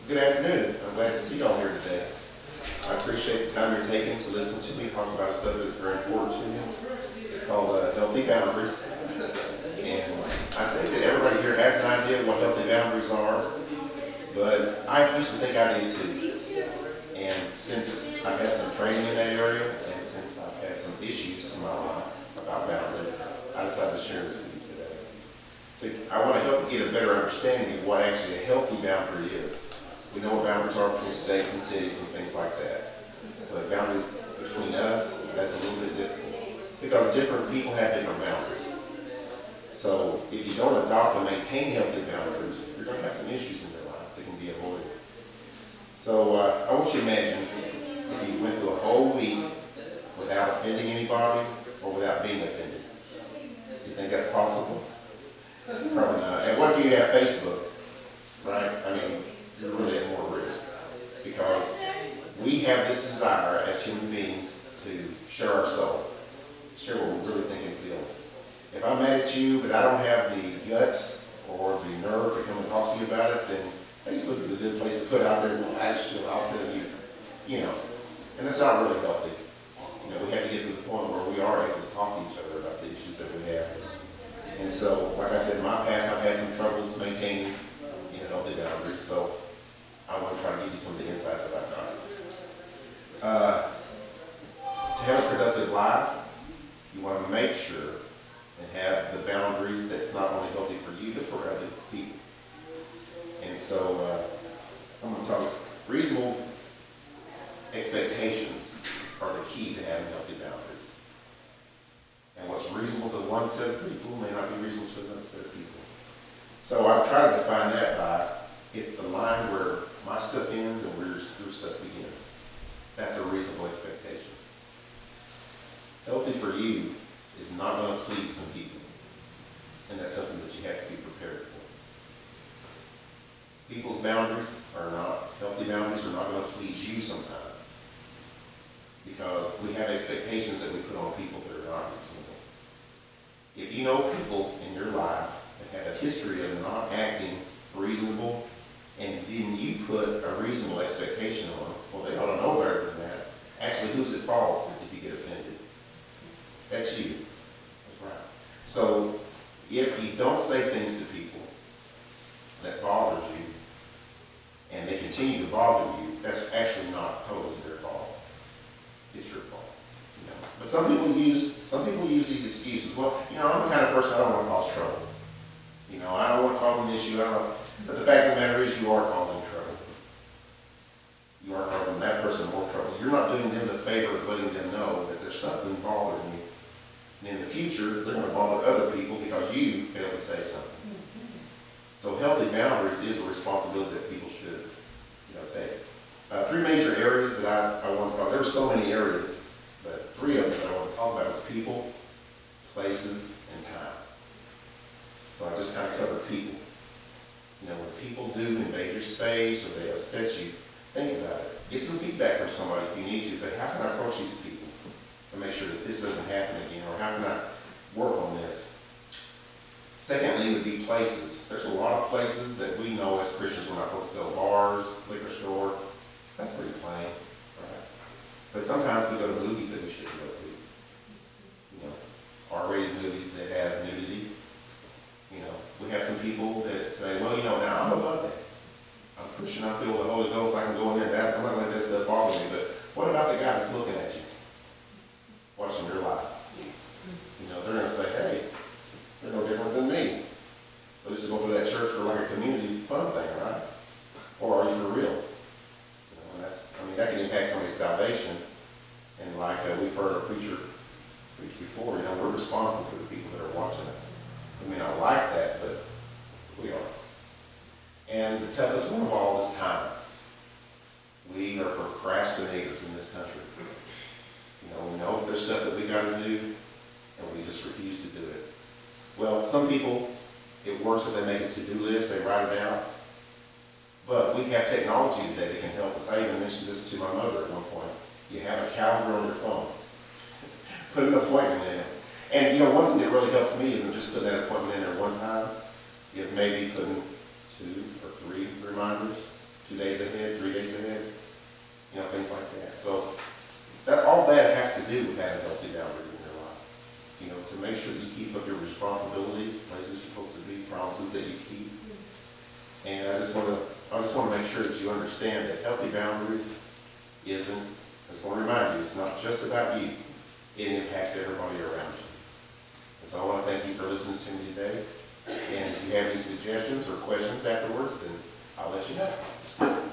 Good afternoon. I'm glad to see y'all here today. I appreciate the time you're taking to listen to me talk about a subject that's very important to me. It's called healthy boundaries. And I think that everybody here has an idea of what healthy boundaries are, but I used to think I did too. And since I've had some training in that area, and since I've had some issues in my life about boundaries, I decided to share this with you today. I want to help you get a better understanding of what actually a healthy boundary is. We know what boundaries are between states and cities and things like that. But boundaries between us, that's a little bit different. Because different people have different boundaries. So if you don't adopt and maintain healthy boundaries, you're going to have some issues in your life that can be avoided. So I want you to imagine if you went through a whole week without offending anybody or without being offended. You think that's possible? Probably not. And what if you have Facebook, right? I mean, you're really at more risk because we have this desire as human beings to share our soul, share what we really think and feel. If I'm mad at you, but I don't have the guts or the nerve to come and talk to you about it, then Facebook is a good place to put out there, well, actually, I'll tell you, and that's not really healthy. We have to get to the point where we are able to talk to each other about the issues that we have. And so, like I said, in my past, I've had some troubles maintaining, healthy boundaries. So I want to try to give you some of the insights that I've got. To have a productive life, you want to make sure and have the boundaries that's not only healthy for you, but for other people. And so I'm going to talk reasonable expectations are the key to having healthy boundaries. And what's reasonable to one set of people may not be reasonable to another set of people. So I've tried to define that by it's the line where my stuff ends and where your stuff begins. That's a reasonable expectation. Healthy for you is not going to please some people. And that's something that you have to be prepared for. People's boundaries are not, healthy boundaries are not going to please you sometimes. Because we have expectations that we put on people that are not reasonable. If you know people in your life that have a history of not acting reasonable, and then you put a reasonable expectation on them, well, they ought to know better than that. Actually, who's at fault if you get offended? That's you. That's right. So, if you don't say things to people that bothers you, and they continue to bother you, that's actually not totally their fault. It's your fault. But some people use these excuses. Well, I'm the kind of person I don't want to cause trouble. I don't want to cause an issue. But the fact of the matter is, you are causing trouble. You are causing that person more trouble. You're not doing them the favor of letting them know that there's something bothering you. And in the future, they're going to bother other people because you failed to say something. So healthy boundaries is a responsibility that people should, take. Three major areas that I want to talk. There are so many areas, but three of them that I want to talk about is people, places, and time. So I just kind of covered people. When people do invade your space or they upset you, think about it. Get some feedback from somebody if you need to. Say, how can I approach these people to make sure that this doesn't happen again, or how can I work on this? Secondly would be places. There's a lot of places that we know as Christians we're not supposed to go. Bars, liquor store. That's pretty plain, right? But sometimes we go to movies that we shouldn't go to. R-rated movies that have nudity. We have some people that say, well, now I'm above that. I'm a Christian, I feel the Holy Ghost, I can go in there and that. I'm not going to let that stuff bother me. But what about the guy that's looking at you, watching your life? They're going to say, hey, they're no different than me. They just go to that church for like a community fun thing, right? Or are you for real? And that can impact somebody's salvation. And like we've heard a preacher preach before, we're responsible for the people that are watching us. We may not like that, but we are. And the toughest one of all is time. We are procrastinators in this country. We know that there's stuff that we got to do, and we just refuse to do it. Well, some people, it works if they make a to-do list, they write it out. But we have technology today that can help us. I even mentioned this to my mother at one point. You have a calendar on your phone. Put an appointment in it. And one thing that really helps me isn't just putting that appointment in there one time, is maybe putting 2 or 3 reminders. 2 days ahead, 3 days ahead, you know, things like that. So that, all that has to do with having healthy boundaries in your life. You know, to make sure that you keep up your responsibilities, places you're supposed to be, promises that you keep. And I just want to make sure that you understand that healthy boundaries isn't, I just want to remind you, it's not just about you. It impacts everybody around you. And so I want to thank you for listening to me today. And if you have any suggestions or questions afterwards, then I'll let you know.